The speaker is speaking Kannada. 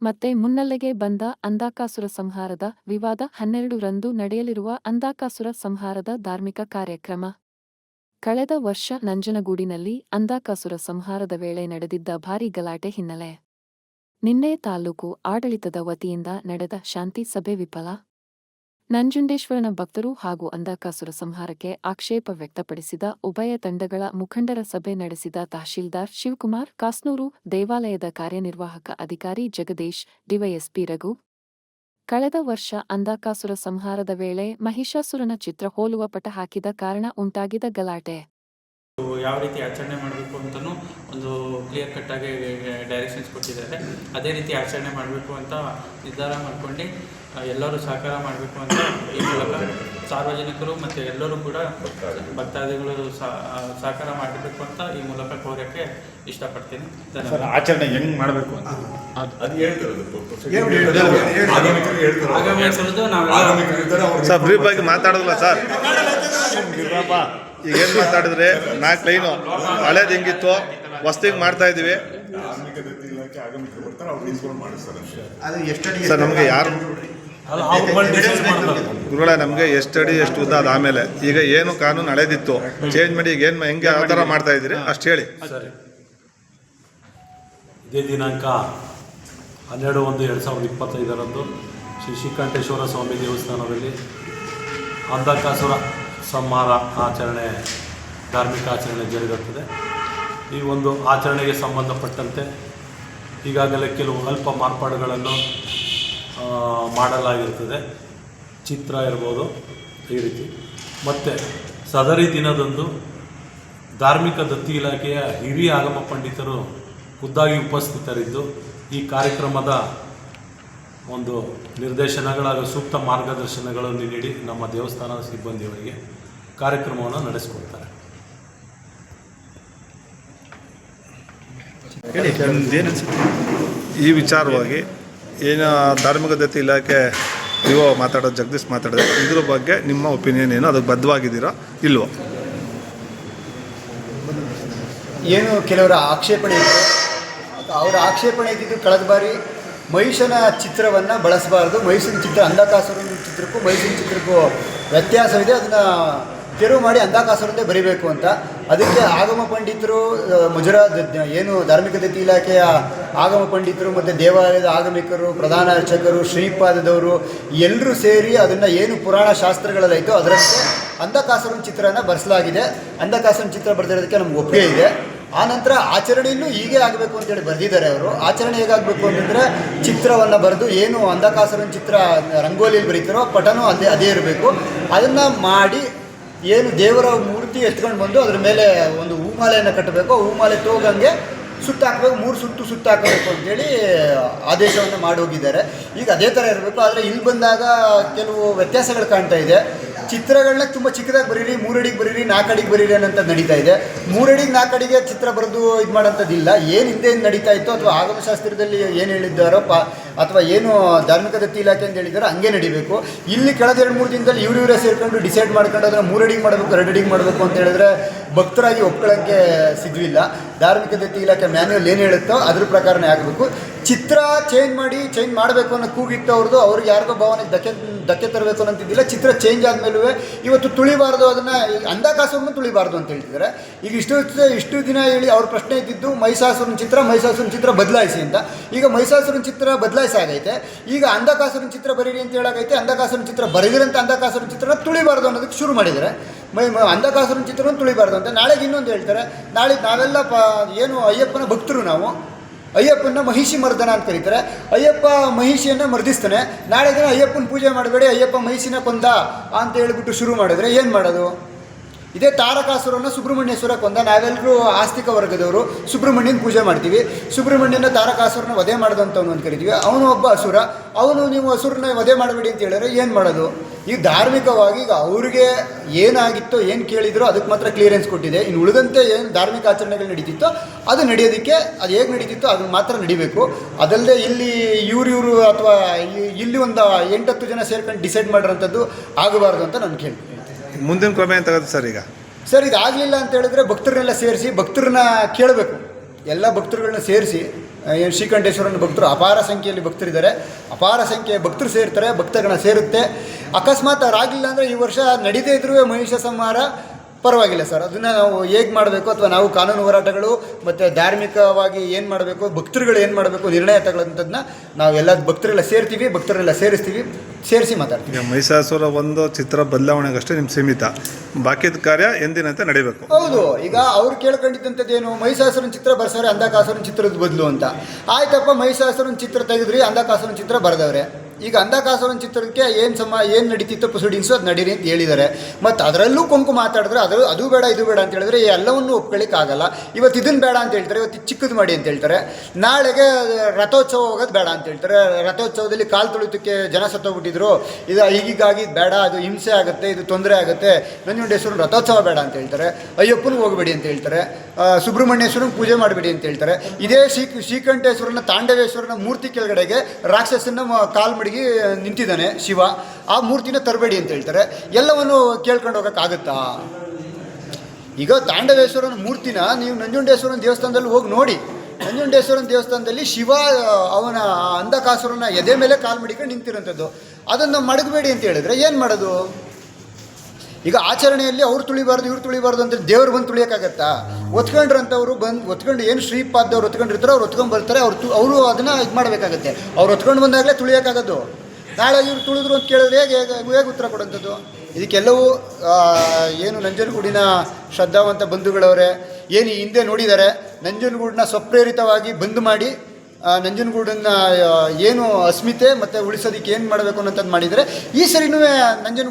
ಮತ್ತೆ ಮುನ್ನೆಲೆಗೆ ಬಂದ ಅಂದಾಕಾಸುರ ಸಂಹಾರದ ವಿವಾದ 12ರಂದು ನಡೆಯಲಿರುವ ಅಂದಾಕಾಸುರ ಸಂಹಾರದ ಧಾರ್ಮಿಕ ಕಾರ್ಯಕ್ರಮ. ಕಳೆದ ವರ್ಷ ನಂಜನಗೂಡಿನಲ್ಲಿ ಅಂದಾಕಾಸುರ ಸಂಹಾರದ ವೇಳೆ ನಡೆದಿದ್ದ ಭಾರೀ ಗಲಾಟೆ ಹಿನ್ನೆಲೆ ನಿನ್ನೆ ತಾಲೂಕು ಆಡಳಿತದ ವತಿಯಿಂದ ನಡೆದ ಶಾಂತಿ ಸಭೆ ವಿಫಲ. ನಂಜುಂಡೇಶ್ವರನ ಭಕ್ತರು ಹಾಗೂ ಅಂದಾಕಾಸುರ ಸಂಹಾರಕ್ಕೆ ಆಕ್ಷೇಪ ವ್ಯಕ್ತಪಡಿಸಿದ ಉಭಯ ತಂಡಗಳ ಮುಖಂಡರ ಸಭೆ ನಡೆಸಿದ ತಹಶೀಲ್ದಾರ್ ಶಿವಕುಮಾರ್ ಕಾಸ್ನೂರು, ದೇವಾಲಯದ ಕಾರ್ಯನಿರ್ವಾಹಕ ಅಧಿಕಾರಿ ಜಗದೀಶ್, ಡಿವೈಎಸ್ಪಿ ರಘು. ಕಳೆದ ವರ್ಷ ಅಂದಾಕಾಸುರ ಸಂಹಾರದ ವೇಳೆ ಮಹಿಷಾಸುರನ ಚಿತ್ರ ಹೋಲುವ ಪಟ ಹಾಕಿದ ಕಾರಣ ಉಂಟಾಗಿದ್ದ ಗಲಾಟೆ ಯಾವ ರೀತಿ ಆಚರಣೆ ಮಾಡಬೇಕು ಅಂತಲೂ ಒಂದು ಕ್ಲಿಯರ್ ಕಟ್ಟಾಗಿ ಡೈರೆಕ್ಷನ್ಸ್ ಕೊಟ್ಟಿದ್ದಾರೆ. ಅದೇ ರೀತಿ ಆಚರಣೆ ಮಾಡಬೇಕು ಅಂತ ನಿರ್ಧಾರ ಮಾಡ್ಕೊಂಡು ಎಲ್ಲರೂ ಸಹಕಾರ ಮಾಡಬೇಕು ಅಂತ ಈ ಮೂಲಕ ಸಾರ್ವಜನಿಕರು ಮತ್ತು ಎಲ್ಲರೂ ಕೂಡ ಭಕ್ತಾದಿಗಳು ಸಹಕಾರ ಮಾಡಬೇಕು ಅಂತ ಈ ಮೂಲಕ ಕೋರಕ್ಕೆ ಇಷ್ಟಪಡ್ತೀನಿ. ಆಚರಣೆ ಹೆಂಗೆ ಮಾಡಬೇಕು ಅಂತ ಆಗಮಿಸುವುದು ನಾವು ಬ್ರೀಫ್ ಆಗಿ ಮಾತಾಡೋದಿಲ್ಲ ಸರ್. ಈಗ ಏನು ಮಾತಾಡಿದ್ರೆ 4 ಲೈನು ಹಳೇದು ಹೆಂಗಿತ್ತು ಹೊಸ್ತಿಗೆ ಮಾಡ್ತಾ ಇದ್ದೀವಿ ಸರ್. ನಮಗೆ ಯಾರು ಗುರುಗಳೇ, ನಮಗೆ ಎಷ್ಟು ಅಡಿ ಎಷ್ಟು ಉದ್ದ ಅದು ಆಮೇಲೆ ಈಗ ಏನು ಕಾನೂನು ಹಳೇದಿತ್ತು ಚೇಂಜ್ ಮಾಡಿ ಈಗ ಏನು ಹೆಂಗೆ ಯಾವ ಥರ ಮಾಡ್ತಾ ಇದ್ದೀರಿ ಅಷ್ಟು ಹೇಳಿ. ಇದೇ ದಿನಾಂಕ 12/1/2025 ಶ್ರೀ ಶ್ರೀಕಂಠೇಶ್ವರ ಸ್ವಾಮಿ ದೇವಸ್ಥಾನದಲ್ಲಿ ಅಂದಾಕಾಸುರ ಸಂಹಾರ ಆಚರಣೆ, ಧಾರ್ಮಿಕ ಆಚರಣೆ ಜರುಗುತ್ತದೆ. ಈ ಒಂದು ಆಚರಣೆಗೆ ಸಂಬಂಧಪಟ್ಟಂತೆ ಈಗಾಗಲೇ ಕೆಲವು ಅಲ್ಪ ಮಾರ್ಪಾಡುಗಳನ್ನು ಮಾಡಲಾಗಿರ್ತದೆ. ಚಿತ್ರ ಇರ್ಬೋದು ಈ ರೀತಿ. ಮತ್ತು ಸದರಿ ದಿನದಂದು ಧಾರ್ಮಿಕ ದತ್ತಿ ಇಲಾಖೆಯ ಹಿರಿಯ ಆಗಮ ಪಂಡಿತರು ಖುದ್ದಾಗಿ ಉಪಸ್ಥಿತರಿದ್ದು ಈ ಕಾರ್ಯಕ್ರಮದ ಒಂದು ನಿರ್ದೇಶನಗಳು ಹಾಗೂ ಸೂಕ್ತ ಮಾರ್ಗದರ್ಶನಗಳನ್ನು ನೀಡಿ ನಮ್ಮ ದೇವಸ್ಥಾನದ ಸಿಬ್ಬಂದಿಯವರಿಗೆ ಕಾರ್ಯಕ್ರಮವನ್ನು ನಡೆಸಿಕೊಡ್ತಾರೆ. ಈ ವಿಚಾರವಾಗಿ ಏನು ಧಾರ್ಮಿಕ ದತ್ತಿ ಇಲಾಖೆ ಇವು ಮಾತಾಡೋದು ಜಗದೀಶ್ ಮಾತಾಡೋದು, ಇದ್ರ ಬಗ್ಗೆ ನಿಮ್ಮ ಒಪಿನಿಯನ್ ಏನು? ಅದಕ್ಕೆ ಬದ್ಧವಾಗಿದ್ದೀರಾ ಇಲ್ವೋ? ಏನು ಕೆಲವರ ಆಕ್ಷೇಪಣೆ ಇತ್ತು. ಅವರ ಆಕ್ಷೇಪಣೆ ಇದ್ದಿದ್ದು ಕಳೆದ ಬಾರಿ ಮಹಿಷನ ಚಿತ್ರವನ್ನು ಬಳಸಬಾರ್ದು, ಮಹಿಷನ ಚಿತ್ರ ಅಂದಾಕಾಸುರನ ಚಿತ್ರಕ್ಕೂ ಮಹಿಷನ ಚಿತ್ರಕ್ಕೂ ವ್ಯತ್ಯಾಸವಿದೆ, ಅದನ್ನು ತೆರವು ಮಾಡಿ ಅಂದಾಕಾಸುರನ್ನೇ ಬರೀಬೇಕು ಅಂತ. ಅದಕ್ಕೆ ಆಗಮ ಪಂಡಿತರು, ಮುಜರಾತ್ ಏನು ಧಾರ್ಮಿಕ ದತ್ತಿ ಇಲಾಖೆಯ ಆಗಮ ಪಂಡಿತರು ಮತ್ತು ದೇವಾಲಯದ ಆಗಮಿಕರು, ಪ್ರಧಾನ ಅರ್ಚಕರು, ಶ್ರೀಪಾದದವರು ಎಲ್ಲರೂ ಸೇರಿ ಅದನ್ನು ಏನು ಪುರಾಣ ಶಾಸ್ತ್ರಗಳಲ್ಲೈತೋ ಅದರಂತೆ ಅಂದಾಕಾಸುರನ ಚಿತ್ರನ ಬರೆಸಲಾಗಿದೆ. ಅಂದಾಕಾಸುರನ ಚಿತ್ರ ಬರೆದಿರೋದಕ್ಕೆ ನಮ್ಗೆ ಒಪ್ಪಿಗೆ ಇದೆ. ಆನಂತರ ಆಚರಣೆಯಲ್ಲೂ ಹೀಗೆ ಆಗಬೇಕು ಅಂತೇಳಿ ಬರೆದಿದ್ದಾರೆ ಅವರು. ಆಚರಣೆ ಹೇಗಾಗಬೇಕು ಅಂತಂದರೆ ಚಿತ್ರವನ್ನು ಬರೆದು ಏನು ಅಂದಾಕಾಸುರನ ಚಿತ್ರ ರಂಗೋಲಿಯಲ್ಲಿ ಬರೀತಾರೋ ಪಟನೂ ಅದೇ ಇರಬೇಕು. ಅದನ್ನು ಮಾಡಿ ಏನು ದೇವರ ಮೂರ್ತಿ ಎತ್ಕೊಂಡು ಬಂದು ಅದ್ರ ಮೇಲೆ ಒಂದು ಹೂಮಾಲೆಯನ್ನು ಕಟ್ಟಬೇಕು. ಹೂಮಾಲೆ ತೋಗಂಗೆ ಸುತ್ತಾಕಬೇಕು, 3 ಸುತ್ತು ಸುತ್ತಾಕಬೇಕು ಅಂತೇಳಿ ಆದೇಶವನ್ನು ಮಾಡಿ ಹೋಗಿದ್ದಾರೆ. ಈಗ ಅದೇ ಥರ ಇರಬೇಕು. ಆದರೆ ಇಲ್ಲಿ ಬಂದಾಗ ಕೆಲವು ವ್ಯತ್ಯಾಸಗಳು ಕಾಣ್ತಾ ಇದೆ. ಚಿತ್ರಗಳನ್ನ ತುಂಬ ಚಿಕ್ಕದಾಗಿ ಬರೀರಿ, 3 ಅಡಿಗೆ ಬರೀರಿ, 4 ಅಡಿಗೆ ಬರೀರಿ ಅನ್ನೋಂಥ ನಡೀತಾ ಇದೆ. 3 ಅಡಿಗೆ 4 ಅಡಿಗೆ ಚಿತ್ರ ಬರೆದು ಇದು ಮಾಡೋಂಥದ್ದಿಲ್ಲ. ಏನು ಹಿಂದೆ ನಡೀತಾ ಇತ್ತು ಅಥವಾ ಆಗಮಶಾಸ್ತ್ರದಲ್ಲಿ ಏನು ಹೇಳಿದ್ದಾರೋ ಅಥವಾ ಏನು ಧಾರ್ಮಿಕ ದತ್ತಿ ಇಲಾಖೆ ಅಂತ ಹೇಳಿದಾರೋ ಹಂಗೆ ನಡಿಬೇಕು. ಇಲ್ಲಿ ಕಳೆದ 2-3 ದಿನದಲ್ಲಿ ಇವರೇ ಸೇರ್ಕೊಂಡು ಡಿಸೈಡ್ ಮಾಡ್ಕೊಂಡು ಅದನ್ನು 3 ಅಡಿಗೆ ಮಾಡಬೇಕು, 2 ಅಡಿಗೆ ಮಾಡಬೇಕು ಅಂತ ಹೇಳಿದ್ರೆ ಭಕ್ತರಾಗಿ ಒಪ್ಕೊಳ್ಳೋಕ್ಕೆ ಸಿದ್ವಿಲ್ಲ. ಧಾರ್ಮಿಕ ದತ್ತಿ ಇಲಾಖೆ ಮ್ಯಾನ್ಯುವಲ್ ಏನು ಹೇಳುತ್ತೋ ಅದ್ರ ಪ್ರಕಾರನೇ ಆಗಬೇಕು. ಚಿತ್ರ ಚೇಂಜ್ ಮಾಡಬೇಕು ಅನ್ನೋ ಕೂಗಿತ್ತು ಅವ್ರದ್ದು. ಅವ್ರಿಗೆ ಯಾರಿಗೋ ಭಾವನೆಗೆ ಧಕ್ಕೆ ತರಬೇಕು ಅನ್ನೋಂತಿದ್ದಿಲ್ಲ. ಚಿತ್ರ ಚೇಂಜ್ ಆದಮೇಲೂ ಇವತ್ತು ತುಳಿಬಾರ್ದು, ಅದನ್ನು ಅಂದಾಕಾಸುರನ್ನು ತುಳಿಬಾರ್ದು ಅಂತ ಹೇಳ್ತಿದ್ದಾರೆ. ಈಗ ಇಷ್ಟು ದಿನ ಹೇಳಿ ಅವ್ರ ಪ್ರಶ್ನೆ ಇದ್ದಿದ್ದು ಮಹಿಷಾಸುರನ ಚಿತ್ರ ಬದಲಾಯಿಸಿ ಅಂತ. ಈಗ ಮಹಿಷಾಸುರನ ಚಿತ್ರ ಬದಲಾಯಿಸಾಗೈತೆ. ಈಗ ಅಂದಾಕಾಸುರನ ಚಿತ್ರ ಬರೀರಿ ಅಂತ ಹೇಳಾಗೈತೆ. ಅಂದಾಕಾಸುರನ ಚಿತ್ರ ಬರೆದಿರಂತ ಅಂದಾಕಾಸುರನ ಚಿತ್ರನ ತುಳಿಬಾರ್ದು ಅನ್ನೋದಕ್ಕೆ ಶುರು ಮಾಡಿದ್ದಾರೆ. ಅಂದಾಕಾಸುರನ ಚಿತ್ರನ ತುಳಿಬಾರ್ದು ಅಂತ. ನಾಳೆಗೆ ಇನ್ನೊಂದು ಹೇಳ್ತಾರೆ. ನಾಳೆ ನಾವೆಲ್ಲ ಏನು ಅಯ್ಯಪ್ಪನ ಭಕ್ತರು, ನಾವು ಅಯ್ಯಪ್ಪನ ಮಹಿಷಿ ಮರ್ದನ ಅಂತ ಕರೀತಾರೆ. ಅಯ್ಯಪ್ಪ ಮಹಿಷಿಯನ್ನು ಮರ್ದಿಸ್ತಾನೆ. ನಾಳೆ ದಿನ ಅಯ್ಯಪ್ಪನ ಪೂಜೆ ಮಾಡಬೇಡಿ, ಅಯ್ಯಪ್ಪ ಮಹಿಷಿನ ಕೊಂದ ಅಂತ ಹೇಳ್ಬಿಟ್ಟು ಶುರು ಮಾಡಿದ್ರೆ ಏನು ಮಾಡೋದು? ಇದೇ ತಾರಕಾಸುರನ ಸುಬ್ರಹ್ಮಣ್ಯೇಶ್ವರ ಕೊಂದ. ನಾವೆಲ್ಲರೂ ಆಸ್ತಿಕ ವರ್ಗದವರು ಸುಬ್ರಹ್ಮಣ್ಯನ ಪೂಜೆ ಮಾಡ್ತೀವಿ. ಸುಬ್ರಹ್ಮಣ್ಯನ ತಾರಕಾಸುರನ ವಧೆ ಮಾಡಿದಂಥವನು ಅಂತ ಕರಿತೀವಿ. ಅವನು ಒಬ್ಬ ಅಸುರ. ನೀವು ಹಸುರನ್ನ ವಧೆ ಮಾಡಬೇಡಿ ಅಂತ ಹೇಳಿದ್ರೆ ಏನು ಮಾಡೋದು? ಈಗ ಧಾರ್ಮಿಕವಾಗಿ ಈಗ ಅವ್ರಿಗೆ ಏನಾಗಿತ್ತೋ ಏನು ಕೇಳಿದ್ರೋ ಅದಕ್ಕೆ ಮಾತ್ರ ಕ್ಲಿಯರೆನ್ಸ್ ಕೊಟ್ಟಿದೆ. ಇನ್ನು ಉಳಿದಂತೆ ಏನು ಧಾರ್ಮಿಕ ಆಚರಣೆಗಳು ನಡೀತಿತ್ತೋ ಅದು ನಡೆಯೋದಕ್ಕೆ ಅದು ಹೇಗೆ ನಡೀತಿತ್ತೋ ಅದನ್ನು ಮಾತ್ರ ನಡಿಬೇಕು. ಅದಲ್ಲದೆ ಇಲ್ಲಿ ಇವರು ಅಥವಾ ಇಲ್ಲಿ ಒಂದು 8-10 ಜನ ಸೇರ್ಕೊಂಡು ಡಿಸೈಡ್ ಮಾಡಿರೋಂಥದ್ದು ಆಗಬಾರ್ದು ಅಂತ ನಾನು ಕೇಳ್ತೀನಿ. ಮುಂದಿನ ಕ್ರಮ ಏನು ತಗೋದು ಸರ್? ಈಗ ಇದಾಗಲಿಲ್ಲ ಅಂತ ಹೇಳಿದ್ರೆ ಭಕ್ತರನ್ನೆಲ್ಲ ಸೇರಿಸಿ ಭಕ್ತರನ್ನ ಕೇಳಬೇಕು. ಎಲ್ಲ ಭಕ್ತರುಗಳನ್ನ ಸೇರಿಸಿ ಏನು ಶ್ರೀಕಂಠೇಶ್ವರನ ಭಕ್ತರು ಅಪಾರ ಸಂಖ್ಯೆಯಲ್ಲಿ ಭಕ್ತರಿದ್ದಾರೆ, ಅಪಾರ ಸಂಖ್ಯೆಯ ಭಕ್ತರು ಸೇರ್ತಾರೆ, ಭಕ್ತಗಣ ಸೇರುತ್ತೆ. ಅಕಸ್ಮಾತ್ ಅವರಾಗಲಿಲ್ಲ ಅಂದರೆ ಈ ವರ್ಷ ನಡೀದೇ ಇದ್ರೂ ಮಹಿಷ ಸಂಹಾರ ಪರವಾಗಿಲ್ಲ ಸರ್. ಅದನ್ನು ನಾವು ಹೇಗೆ ಮಾಡಬೇಕು ಅಥವಾ ನಾವು ಕಾನೂನು ಹೋರಾಟಗಳು ಮತ್ತು ಧಾರ್ಮಿಕವಾಗಿ ಏನು ಮಾಡಬೇಕು, ಭಕ್ತರುಗಳು ಏನು ಮಾಡಬೇಕು ನಿರ್ಣಯ ತಗೊಳ್ಳೋಂಥದ್ದನ್ನ ನಾವೆಲ್ಲ ಭಕ್ತರೆಲ್ಲ ಸೇರ್ತೀವಿ, ಭಕ್ತರೆಲ್ಲ ಸೇರಿಸಿ ಮಾತಾಡ್ತೀವಿ. ಈಗ ಮಹಿಷಾಸುರ ಒಂದು ಚಿತ್ರ ಬದಲಾವಣೆಗಷ್ಟೇ ನಿಮ್ಮ ಸೀಮಿತ, ಬಾಕಿದ ಕಾರ್ಯ ಎಂದಿನಂತೆ ನಡೀಬೇಕು. ಹೌದು. ಈಗ ಅವ್ರು ಕೇಳ್ಕೊಂಡಿದ್ದಂಥದ್ದೇನು, ಮಹಿಷಾಸುರನ ಚಿತ್ರ ಬರ್ಸವ್ರೆ ಅಂಧಕಾಸುರನ ಚಿತ್ರದ ಬದಲು ಅಂತ. ಆಯ್ತಪ್ಪ, ಮಹಿಷಾಸುರನ ಚಿತ್ರ ತೆಗೆದ್ರಿ, ಅಂಧಕಾಸುರನ ಚಿತ್ರ ಬರೆದವ್ರೆ. ಈಗ ಅಂಧಕಾಸುರನ ಚಿತ್ರಕ್ಕೆ ಏನು ನಡೀತಿತ್ತು ಪ್ರೊಸೀಡಿಂಗ್ಸು ಅದು ನಡೀರಿ ಅಂತ ಹೇಳಿದ್ದಾರೆ. ಮತ್ತು ಅದರಲ್ಲೂ ಕೊಂಕು ಮಾತಾಡಿದ್ರೆ ಅದು ಬೇಡ ಇದು ಬೇಡ ಅಂತ ಹೇಳಿದ್ರೆ ಎಲ್ಲವನ್ನೂ ಒಪ್ಕೊಳ್ಳಿಕ್ಕಾಗಲ್ಲ. ಇವತ್ತು ಇದನ್ನು ಬೇಡ ಅಂತ ಹೇಳ್ತಾರೆ, ಇವತ್ತು ಚಿಕ್ಕದು ಮಾಡಿ ಅಂತ ಹೇಳ್ತಾರೆ. ನಾಳೆಗೆ ರಥೋತ್ಸವ ಹೋಗೋದು ಬೇಡ ಅಂತ ಹೇಳ್ತಾರೆ. ರಥೋತ್ಸವದಲ್ಲಿ ಕಾಲು ತುಳಿತಕ್ಕೆ ಜನ ಸತ್ತೋಗ್ಬಿಟ್ಟಿದ್ರು, ಇದು ಹೀಗಾಗಿ ಬೇಡ, ಅದು ಹಿಂಸೆ ಆಗುತ್ತೆ, ಇದು ತೊಂದರೆ ಆಗುತ್ತೆ, ನಂಜುಂಡೇಶ್ವರನ ರಥೋತ್ಸವ ಬೇಡ ಅಂತ ಹೇಳ್ತಾರೆ. ಅಯ್ಯಪ್ಪನಿಗೆ ಹೋಗಬೇಡಿ ಅಂತ ಹೇಳ್ತಾರೆ, ಸುಬ್ರಹ್ಮಣ್ಯೇಶ್ವರನ ಪೂಜೆ ಮಾಡಬೇಡಿ ಅಂತ ಹೇಳ್ತಾರೆ. ಇದೇ ಶ್ರೀಕಂಠೇಶ್ವರನ ತಾಂಡವೇಶ್ವರನ ಮೂರ್ತಿ ಕೆಳಗಡೆಗೆ ರಾಕ್ಷಸನ ಕಾಲು ಮಡಗಿ ನಿಂತಿದ್ದಾನೆ ಶಿವ, ಆ ಮೂರ್ತಿನ ತರಬೇಡಿ ಅಂತ ಹೇಳ್ತಾರೆ. ಎಲ್ಲವನ್ನು ಕೇಳ್ಕೊಂಡು ಹೋಗೋಕ್ಕಾಗುತ್ತಾ? ಈಗ ತಾಂಡವೇಶ್ವರನ ಮೂರ್ತಿನ ನೀವು ನಂಜುಂಡೇಶ್ವರನ ದೇವಸ್ಥಾನದಲ್ಲಿ ಹೋಗಿ ನೋಡಿ. ನಂಜುಂಡೇಶ್ವರನ ದೇವಸ್ಥಾನದಲ್ಲಿ ಶಿವ ಅವನ ಅಂಧಕಾಸುರನ ಎದೆ ಮೇಲೆ ಕಾಲು ಮಡಿಕೊಂಡು ನಿಂತಿರೋಂಥದ್ದು. ಅದನ್ನು ಮಡಗಬೇಡಿ ಅಂತ ಹೇಳಿದ್ರೆ ಏನು ಮಾಡೋದು? ಈಗ ಆಚರಣೆಯಲ್ಲಿ ಅವ್ರು ತುಳಿಬಾರ್ದು ಇವ್ರು ತುಳಿಬಾರ್ದು ಅಂತ ದೇವ್ರು ಬಂದು ತುಳಿಯೋಕ್ಕಾಗತ್ತಾ? ಒತ್ಕೊಂಡ್ರಂಥವ್ರು ಒತ್ಕೊಂಡು ಏನು ಶ್ರೀಪಾದವ್ರು ಒತ್ಕೊಂಡಿರ್ತಾರೋ ಅವ್ರು ಒತ್ಕೊಂಡು ಬರ್ತಾರೆ, ಅವರು ಅದನ್ನು ಇದು ಮಾಡಬೇಕಾಗತ್ತೆ. ಅವ್ರು ಒತ್ಕೊಂಡು ಬಂದಾಗಲೇ ತುಳಿಯೋಕ್ಕಾಗೋದು. ನಾಳೆ ಇವ್ರು ತುಳಿದ್ರು ಅಂತ ಕೇಳಿದ್ರೆ ಹೇಗೆ ಉತ್ತರ ಕೊಡೋಂಥದ್ದು? ಇದಕ್ಕೆಲ್ಲವೂ ಏನು ನಂಜನಗೂಡಿನ ಶ್ರದ್ಧಾವಂತ ಬಂಧುಗಳವರೇ ಏನು ಈ ಹಿಂದೆ ನೋಡಿದ್ದಾರೆ, ನಂಜನಗೂಡನ್ನ ಸ್ವಪ್ರೇರಿತವಾಗಿ ಬಂದ್ ಮಾಡಿ ನಂಜನಗೂಡನ್ನ ಏನು ಅಸ್ಮಿತೆ ಮತ್ತು ಉಳಿಸೋದಕ್ಕೆ ಏನು ಮಾಡಬೇಕು ಅನ್ನೋಂಥದ್ದು ಮಾಡಿದರೆ, ಈ ಸರಿನೂ ನಂಜನಗೂಡು